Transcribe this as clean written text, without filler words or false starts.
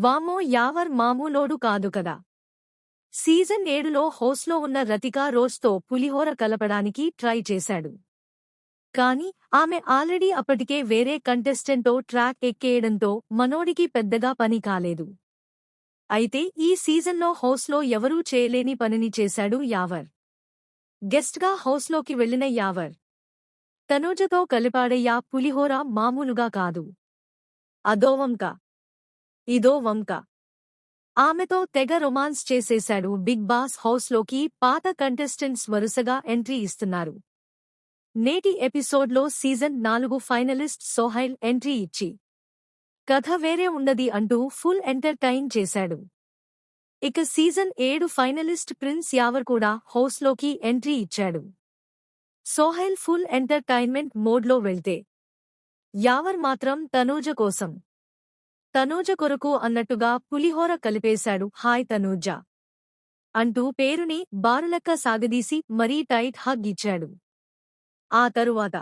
వామ్మో యావర్ మామూలోడు కాదు కదా. సీజన్ 7లో హౌస్లో ఉన్న రతికా రోజ్తో పులిహోర కలపడానికి ట్రై చేశాడు. కానీ ఆమె ఆల్రెడీ అప్పటికే వేరే కంటెస్టెంట్తో ట్రాక్ ఎక్కేయడంతో మనోడికి పెద్దగా పని కాలేదు. అయితే ఈ సీజన్లో హౌస్లో ఎవరూ చేయలేని పనిని చేశాడు యావర్. గెస్ట్గా హౌస్లోకి వెళ్లిన యావర్ తనూజతో కలిపాడయ్యా పులిహోర మామూలుగా కాదు. అదో వంక ఇదో వంక. ఆమెతో తెగ రొమాన్స్ చేసేశాడు. బిగ్ బాస్ హౌస్లోకి పాత కంటెస్టెంట్స్ వరుసగా ఎంట్రీ ఇస్తున్నారు. నేటి ఎపిసోడ్లో సీజన్ 4 ఫైనలిస్ట్ సోహైల్ ఎంట్రీ ఇచ్చి కథ వేరే ఉండది అంటూ ఫుల్ ఎంటర్టైన్ చేశాడు. ఇక సీజన్ 7 ఫైనలిస్ట్ ప్రిన్స్ యావర్ కూడా హౌస్లోకి ఎంట్రీ ఇచ్చాడు. సోహైల్ ఫుల్ ఎంటర్టైన్మెంట్ మోడ్లో వెళ్తే యావర్ మాత్రం తనూజ కోసం తనూజ కొరకు అన్నట్టుగా పులిహోర కలిపేశాడు. హాయ్ తనూజ అంటూ పేరుని బారులెక్క సాగదీసి మరీ టైట్ హగ్ ఇచ్చాడు. ఆ తరువాత